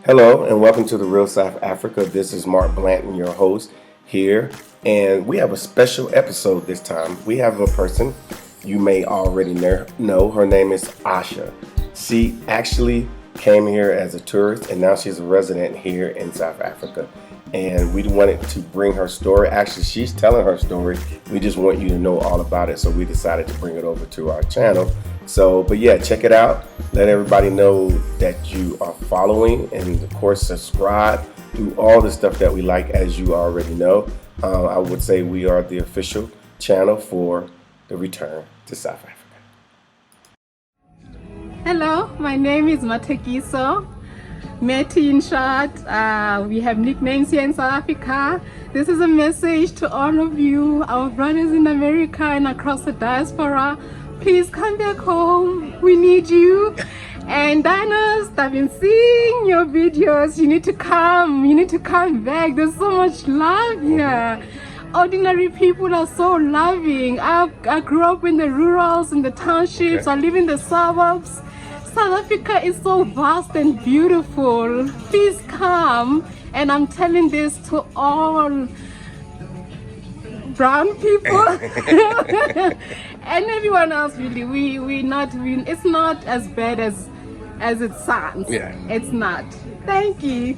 Hello and welcome to the Real South Africa. This is Mark Blanton, your host here, and we have a special episode this time. We have a person you may already know. Her name is Asha. She actually came here as a tourist and now she's a resident here in South Africa. And we wanted to bring her story. Actually, she's telling her story. We just want you to know all about it. So we decided to bring it over to our channel. But yeah, check it out. Let everybody know that you are following and of course subscribe. Do all the stuff that we like, as you already know. I would say we are the official channel for the return to South Africa. Hello, my name is Matekiso. Meti in short. We have nicknames here in South Africa. This is a message to all of you, our brothers in America and across the diaspora. Please come back home. We need you. And Diners, I've been seeing your videos. You need to come. You need to come back. There's so much love here. Ordinary people are so loving. I grew up in the rurals, in the townships. I live in the suburbs. South Africa is so vast and beautiful. Please come. And I'm telling this to all brown people and everyone else. Really, it's not as bad as it sounds. Yeah. It's not. Thank you.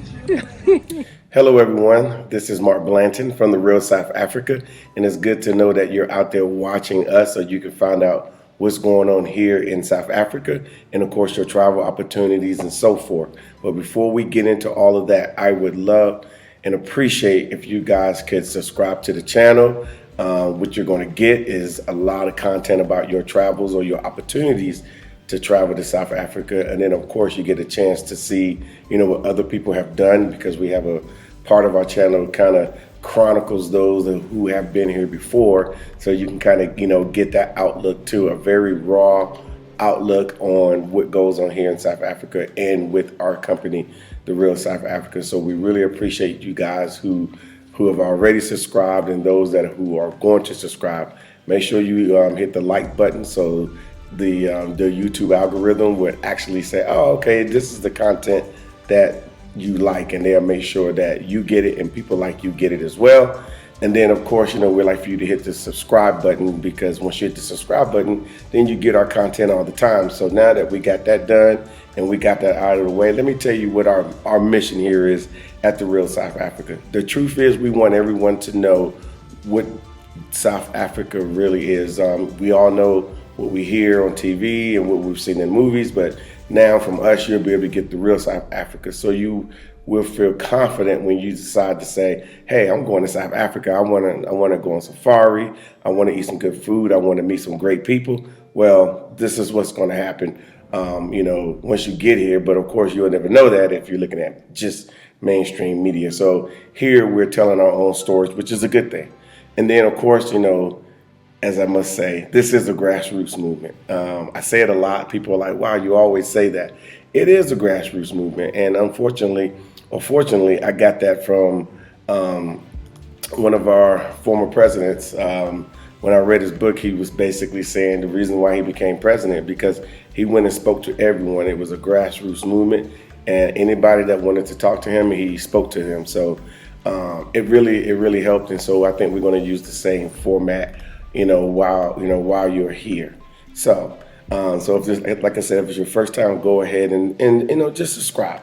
Hello everyone, this is Mark Blanton from the Real South Africa, and it's good to know that you're out there watching us so you can find out what's going on here in South Africa and of course your travel opportunities and so forth. But before we get into all of that, I would love and appreciate if you guys could subscribe to the channel. What you're going to get is a lot of content about your travels or your opportunities to travel to South Africa. And then of course you get a chance to see, what other people have done, because we have a part of our channel kind of chronicles those who have been here before. So you can kind of, get that outlook too, a very raw outlook on what goes on here in South Africa and with our company, The Real South Africa. So we really appreciate you guys who have already subscribed and those who are going to subscribe. Make sure you hit the like button so the YouTube algorithm would actually say, oh, okay, this is the content that you like, and they'll make sure that you get it and people like you get it as well. And then of course, we'd like for you to hit the subscribe button, because once you hit the subscribe button, then you get our content all the time. So now that we got that done and we got that out of the way, let me tell you what our mission here is at the Real South Africa. The truth is, we want everyone to know what South Africa really is. We all know what we hear on TV and what we've seen in movies, but now from us, you'll be able to get the real South Africa. So you will feel confident when you decide to say, hey, I'm going to South Africa. I want to go on safari. I want to eat some good food. I want to meet some great people. Well, this is what's going to happen, once you get here. But of course, you'll never know that if you're looking at just mainstream media. So here we're telling our own stories, which is a good thing. And then, of course, as I must say, this is a grassroots movement. I say it a lot. People are like, wow, you always say that. It is a grassroots movement. And unfortunately, I got that from one of our former presidents. When I read his book, he was basically saying the reason why he became president, because he went and spoke to everyone. It was a grassroots movement, and anybody that wanted to talk to him, he spoke to them. So it really helped. And so I think we're going to use the same format while you're here. So if this, like I said, if it's your first time, go ahead and just subscribe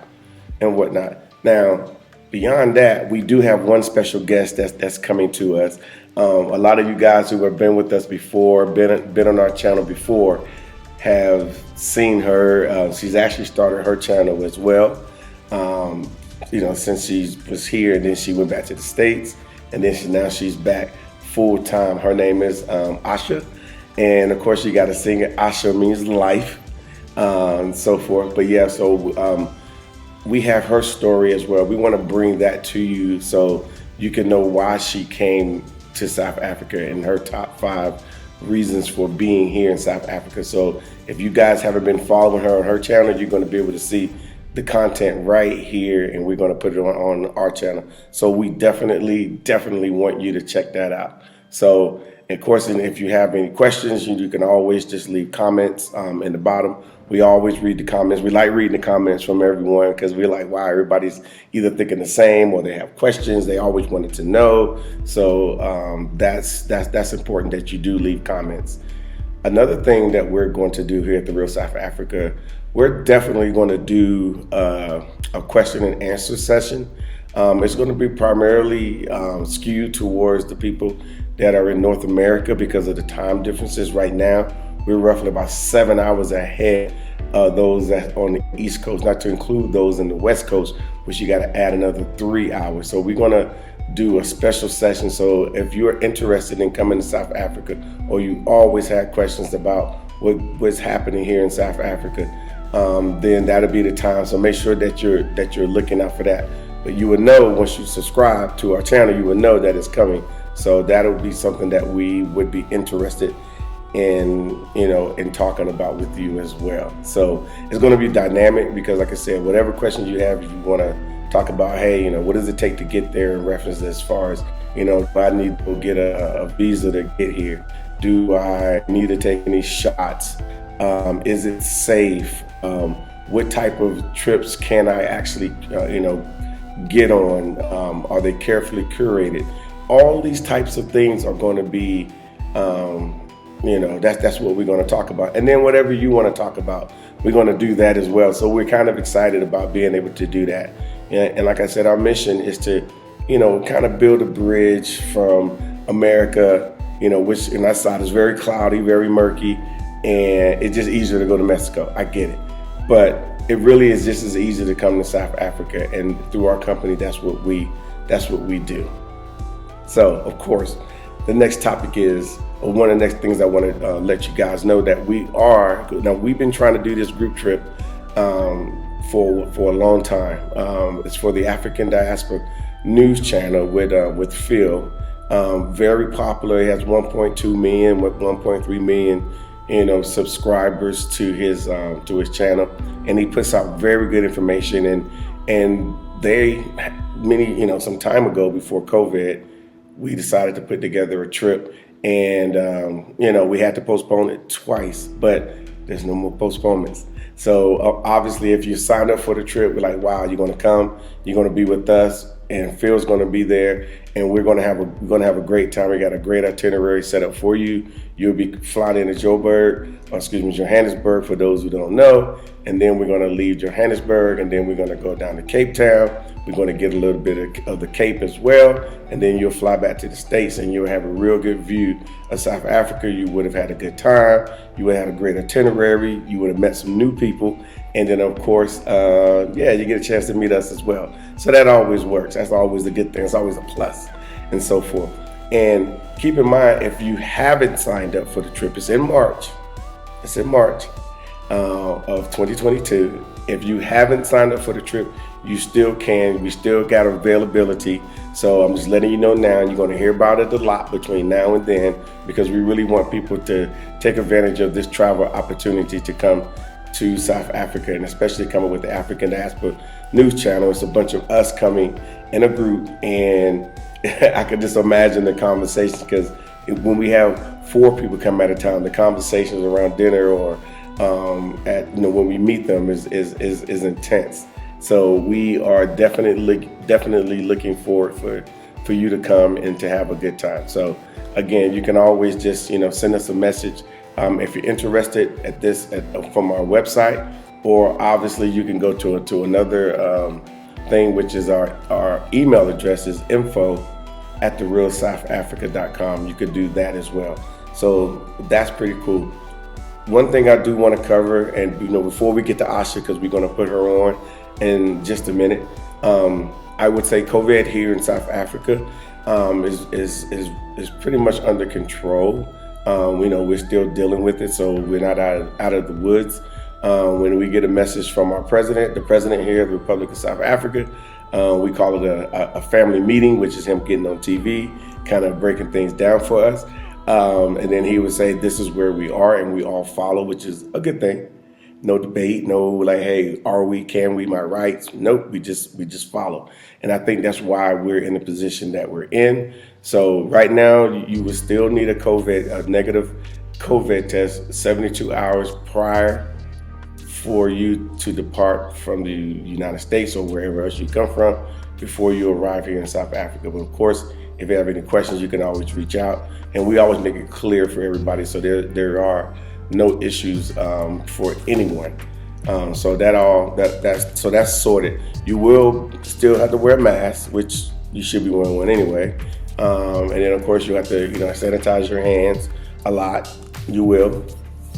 and whatnot. Now, beyond that, we do have one special guest that's coming to us. A lot of you guys who have been with us before, been on our channel before, have seen her. She's actually started her channel as well. Since she was here, and then she went back to the States, and then now she's back full time. Her name is Asha, and of course you got to sing it. Asha means life, and so forth. But yeah, so we have her story as well. We want to bring that to you so you can know why she came to South Africa and her top 5 reasons for being here in South Africa. So if you guys haven't been following her on her channel, you're going to be able to see the content right here, and we're going to put it on our channel. So we definitely want you to check that out. So of course, and if you have any questions, you can always just leave comments in the bottom We always read the comments. We like reading the comments from everyone because we're like, wow, everybody's either thinking the same or they have questions. They always wanted to know. So that's important that you do leave comments. Another thing that we're going to do here at the Real South Africa, we're definitely going to do a question and answer session. It's going to be primarily skewed towards the people that are in North America because of the time differences right now. We're roughly about 7 hours ahead of those that on the East Coast, not to include those in the West Coast, which you got to add another 3 hours. So we're going to do a special session. So if you're interested in coming to South Africa, or you always had questions about what's happening here in South Africa, then that'll be the time. So make sure that you're looking out for that. But you will know once you subscribe to our channel, you will know that it's coming. So that'll be something that we would be interested in talking about with you as well. So it's going to be dynamic because, like I said, whatever questions you have, if you want to talk about, hey, what does it take to get there in reference as far as, do I need to get a visa to get here? Do I need to take any shots? Is it safe? What type of trips can I actually, get on? Are they carefully curated? All these types of things are going to be, that's what we're going to talk about. And then whatever you want to talk about, we're going to do that as well. So we're kind of excited about being able to do that. And like I said, our mission is to, kind of build a bridge from America, which in that side is very cloudy, very murky, and it's just easier to go to Mexico. I get it. But it really is just as easy to come to South Africa. And through our company, that's what we do. So, of course, the next topic is, or one of the next things I want to let you guys know that we've been trying to do this group trip for a long time. It's for the African Diaspora News Channel with Phil. Very popular. He has 1.2 million, 1.3 million, subscribers to his channel, and he puts out very good information. And they some time ago before COVID, we decided to put together a trip, and we had to postpone it twice, but there's no more postponements. So obviously, if you signed up for the trip, we're like, wow, you're going to come, you're going to be with us, and Phil's going to be there, and we're going to have a great time. We got a great itinerary set up for you. You'll be flying into Johannesburg, for those who don't know, and then we're going to leave Johannesburg, and then we're going to go down to Cape Town. We're going to get a little bit of the Cape as well, and then you'll fly back to the States, and you'll have a real good view of South Africa. You would have had a good time. You would have had a great itinerary. You would have met some new people, and then of course, you get a chance to meet us as well. So that always works. That's always a good thing. It's always a plus, and so forth. And keep in mind, if you haven't signed up for the trip, it's in March. It's in March of 2022. If you haven't signed up for the trip, you still can. We still got availability. So I'm just letting you know now. You're going to hear about it a lot between now and then, because we really want people to take advantage of this travel opportunity to come to South Africa, and especially coming with the African Diaspora News Channel. It's a bunch of us coming in a group, and I could just imagine the conversations, because when we have 4 people come out of town, the conversations around dinner or when we meet them is intense. So we are definitely looking forward for you to come and to have a good time. So again, you can always just send us a message if you're interested from our website, or obviously you can go to another thing, which is our email address is info@therealsouthafrica.com. You could do that as well. So that's pretty cool. One thing I do want to cover, and before we get to Asha, because we're going to put her on in just a minute, I would say COVID here in South Africa is pretty much under control. We're still dealing with it, so we're not out of the woods. When we get a message from the president here of the Republic of South Africa, we call it a family meeting, which is him getting on TV, kind of breaking things down for us. And then he would say, this is where we are, and we all follow, which is a good thing. No debate, no like, hey, can we, my rights? Nope, we just follow. And I think that's why we're in the position that we're in. So right now, you would still need a negative COVID test 72 hours prior for you to depart from the United States or wherever else you come from before you arrive here in South Africa. But of course, if you have any questions, you can always reach out, and we always make it clear for everybody, so there are no issues for anyone. So that's sorted. You will still have to wear a mask, which you should be wearing one anyway. And then of course you have to sanitize your hands a lot. You will.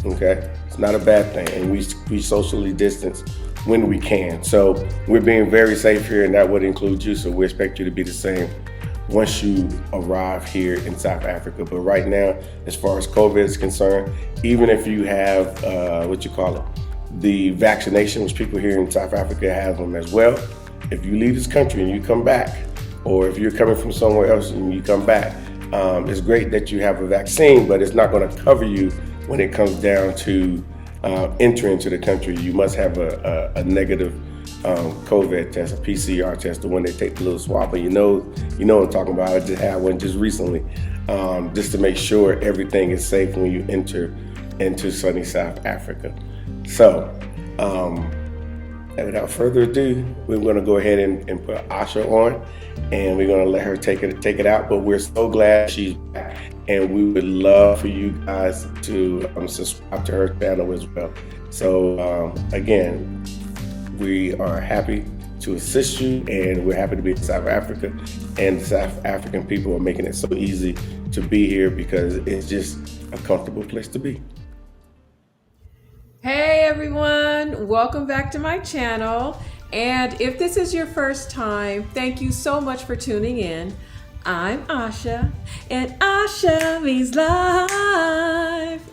Okay, it's not a bad thing, and we socially distance when we can. So we're being very safe here, and that would include you. So we expect you to be the same once you arrive here in South Africa. But right now, as far as COVID is concerned, even if you have the vaccination, which people here in South Africa have them as well, if you leave this country and you come back, or if you're coming from somewhere else and you come back, it's great that you have a vaccine, but it's not going to cover you when it comes down to entering into the country. You must have a negative COVID test, a PCR test, the one they take the little swab. But you know what I'm talking about. I just had one just recently, just to make sure everything is safe when you enter into sunny South Africa. So, without further ado, we're going to go ahead and put Asha on, and we're going to let her take it out. But we're so glad she's back, and we would love for you guys to subscribe to her channel as well. So again, we are happy to assist you, and we're happy to be in South Africa, and the South African people are making it so easy to be here because it's just a comfortable place to be. Hey everyone, welcome back to my channel. And if this is your first time, thank you so much for tuning in. I'm Asha, and Asha means life.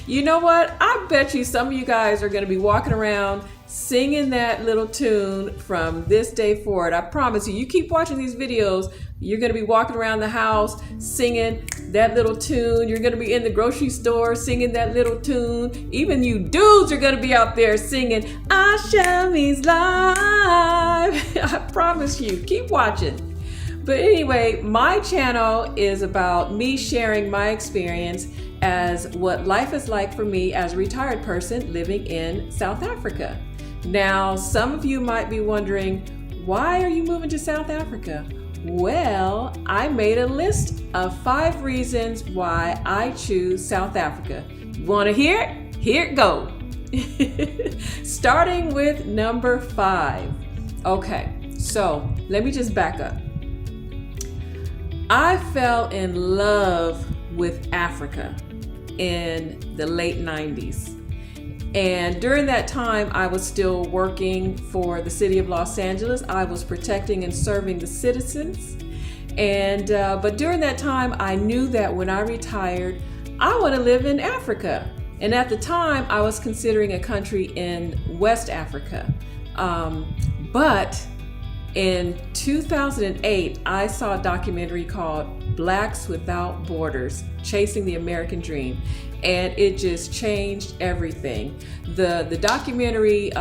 You know what? I bet you some of you guys are going to be walking around singing that little tune from this day forward. I promise you, you keep watching these videos, you're going to be walking around the house singing that little tune. You're going to be in the grocery store singing that little tune. Even you dudes are going to be out there singing Asha means life. I promise you, keep watching. But anyway, my channel is about me sharing my experience as what life is like for me as a retired person living in South Africa. Now, some of you might be wondering, why are you moving to South Africa? Well, I made a list of 5 reasons why I choose South Africa. You want to hear it? Here it goes. Starting with number 5. Okay, so let me just back up. I fell in love with Africa in the late 90s. And during that time, I was still working for the city of Los Angeles. I was protecting and serving the citizens. But during that time, I knew that when I retired, I want to live in Africa. And at the time, I was considering a country in West Africa. But in 2008, I saw a documentary called Blacks Without Borders, Chasing the American Dream. And it just changed everything. The documentary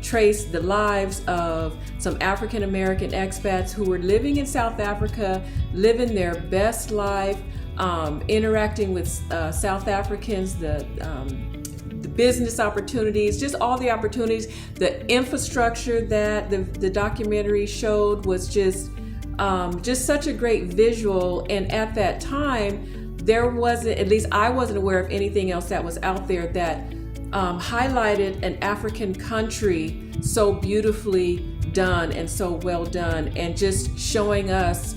traced the lives of some African American expats who were living in South Africa, living their best life, interacting with South Africans, the business opportunities, just all the opportunities. The infrastructure that the documentary showed was just such a great visual. And at that time, there wasn't, at least I wasn't aware of anything else that was out there that highlighted an African country so beautifully done and so well done, and just showing us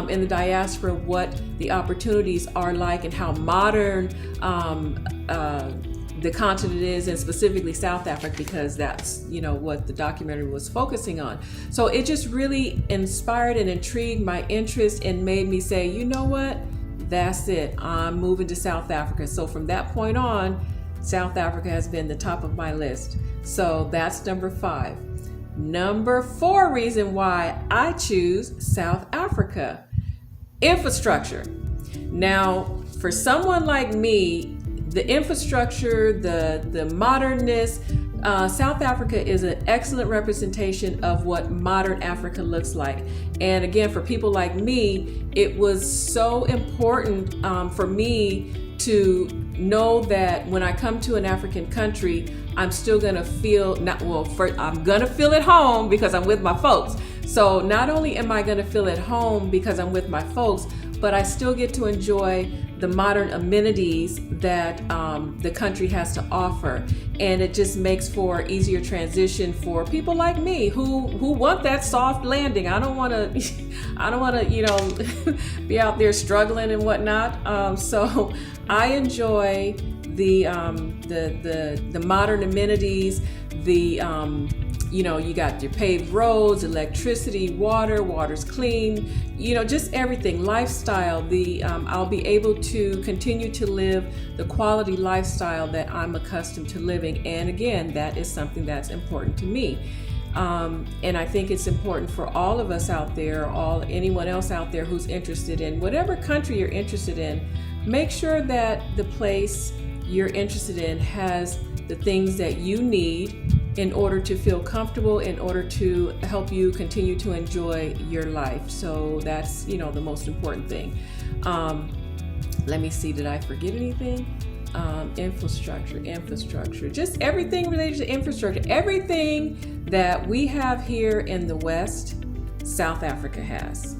in the diaspora what the opportunities are like and how modern the continent is, and specifically South Africa, because that's what the documentary was focusing on. So it just really inspired and intrigued my interest and made me say, you know what? That's it. I'm moving to South Africa. So from that point on, South Africa has been the top of my list. So that's number 5. Number 4 reason why I choose South Africa: infrastructure. Now, for someone like me, the infrastructure, the modernness, South Africa is an excellent representation of what modern Africa looks like. And again, for people like me, it was so important for me to know that when I come to an African country, I'm still gonna feel I'm gonna feel at home because I'm with my folks. So not only am I gonna feel at home because I'm with my folks, but I still get to enjoy the modern amenities that the country has to offer, and it just makes for easier transition for people like me who want that soft landing. I don't want to, be out there struggling and whatnot. So I enjoy the modern amenities. You got your paved roads, electricity, water's clean, just everything, lifestyle. I'll be able to continue to live the quality lifestyle that I'm accustomed to living. And again, that is something that's important to me. And I think it's important for all of us out there, anyone else out there who's interested in whatever country you're interested in, make sure that the place you're interested in has the things that you need in order to feel comfortable, in order to help you continue to enjoy your life. So that's, the most important thing. Let me see, did I forget anything? Infrastructure, just everything related to infrastructure. Everything that we have here in the West, South Africa has.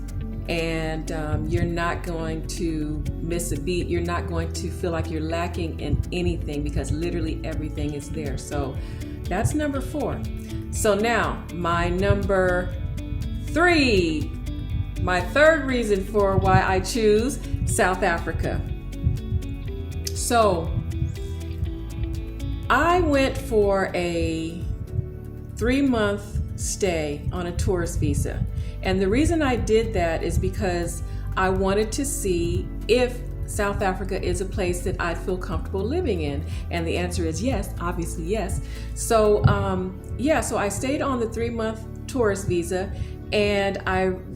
And you're not going to miss a beat. You're not going to feel like you're lacking in anything because literally everything is there. So that's number 4. So now my number 3, my third reason for why I choose South Africa. So I went for a 3-month stay on a tourist visa. And the reason I did that is because I wanted to see if South Africa is a place that I'd feel comfortable living in. And the answer is yes, obviously yes. So so I stayed on the 3-month tourist visa, and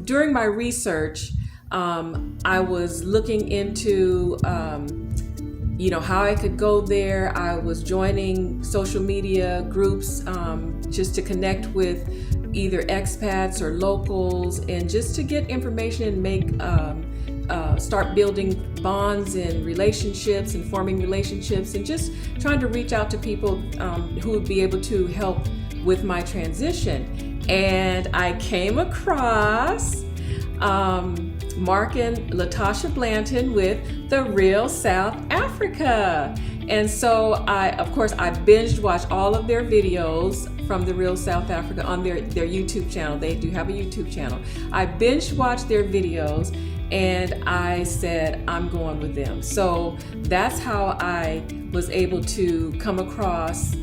during my research, I was looking into how I could go there. I was joining social media groups just to connect with either expats or locals, and just to get information and make start building bonds and relationships and forming relationships, and just trying to reach out to people who would be able to help with my transition. And I came across Mark and Latasha Blanton with The Real South Africa. And so I binged watched all of their videos from The Real South Africa on their YouTube channel. They do have a YouTube channel. I binge watched their videos, and I said, I'm going with them. So that's how I was able to come across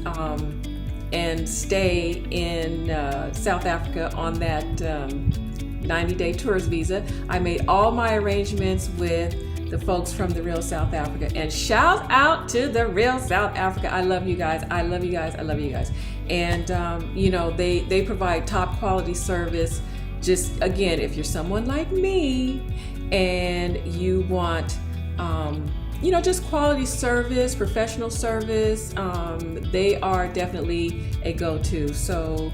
and stay in South Africa on that 90-day tourist visa. I made all my arrangements with the folks from The Real South Africa, and shout out to The Real South Africa. I love you guys. I love you guys. I love you guys. And they provide top quality service. Just again, if you're someone like me and you want just quality service, professional service, they are definitely a go-to. So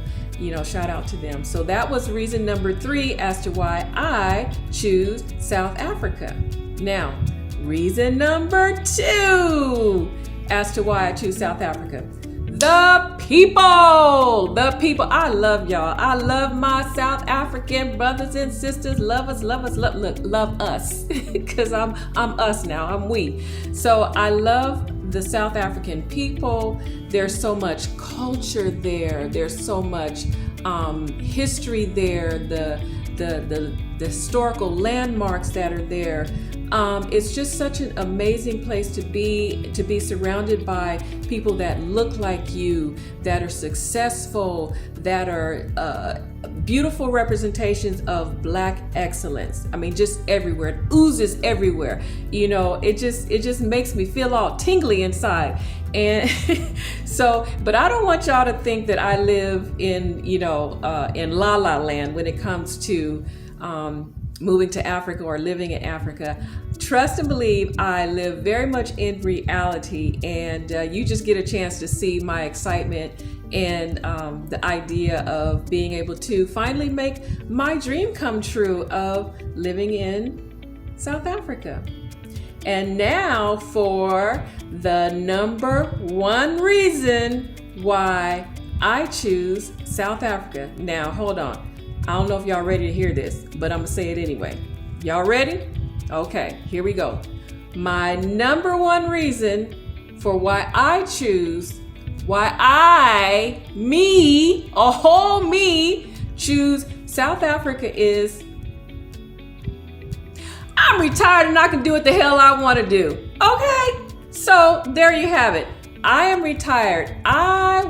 shout out to them. So that was reason number 3 as to why I choose South Africa. Now, reason number 2 as to why I choose South Africa. The people. I love y'all. I love my South African brothers and sisters. Love us. Love us. Because I'm us now. I'm we. So I love the South African people. There's so much culture there. There's so much history there. The historical landmarks that are there. It's just such an amazing place to be surrounded by people that look like you, that are successful, that are beautiful representations of Black excellence. I mean, just everywhere. It oozes everywhere. It just makes me feel all tingly inside. And so, but I don't want y'all to think that I live in La La Land when it comes to moving to Africa or living in Africa. Trust and believe, I live very much in reality, and you just get a chance to see my excitement and the idea of being able to finally make my dream come true of living in South Africa. And now for the number one reason why I choose South Africa. Now, hold on. I don't know if y'all ready to hear this, but I'm gonna say it anyway. Y'all ready? Okay, here we go. My number one reason for why I choose, choose South Africa is I'm retired and I can do what the hell I want to do. Okay, so there you have it. I am retired. I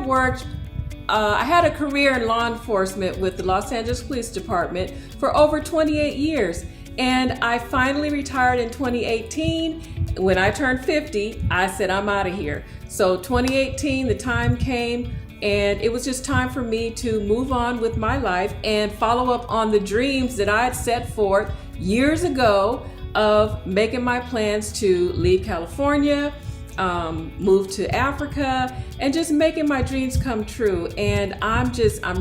had a career in law enforcement with the Los Angeles Police Department for over 28 years. And I finally retired in 2018. When I turned 50, I said, I'm out of here. So 2018, the time came, and it was just time for me to move on with my life and follow up on the dreams that I had set forth years ago of making my plans to leave California, move to Africa, and just making my dreams come true. And I'm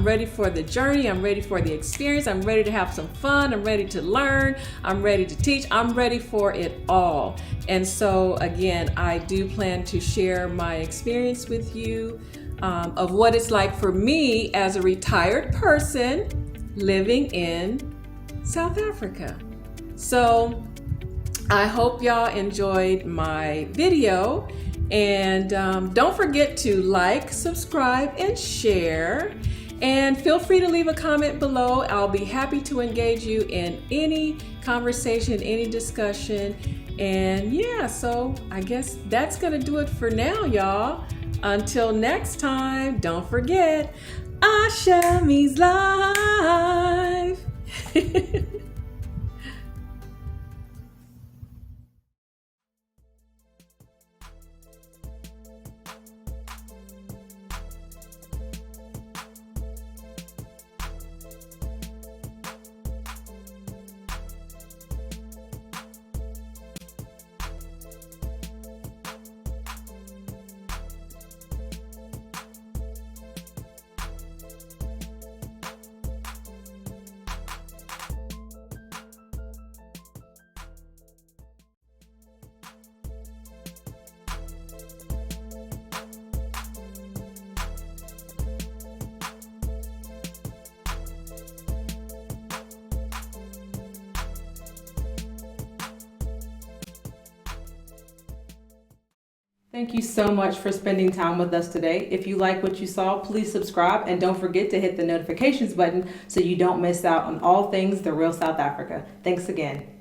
ready for the journey. I'm ready for the experience. I'm ready to have some fun. I'm ready to learn. I'm ready to teach. I'm ready for it all. And so again, I do plan to share my experience with you of what it's like for me as a retired person living in South Africa. So I hope y'all enjoyed my video, and don't forget to like, subscribe, and share. And feel free to leave a comment below. I'll be happy to engage you in any conversation, any discussion. And yeah, so I guess that's gonna do it for now, y'all. Until next time, don't forget, Asha means life. Thank you so much for spending time with us today. If you like what you saw, please subscribe and don't forget to hit the notifications button so you don't miss out on all things The Real South Africa. Thanks again.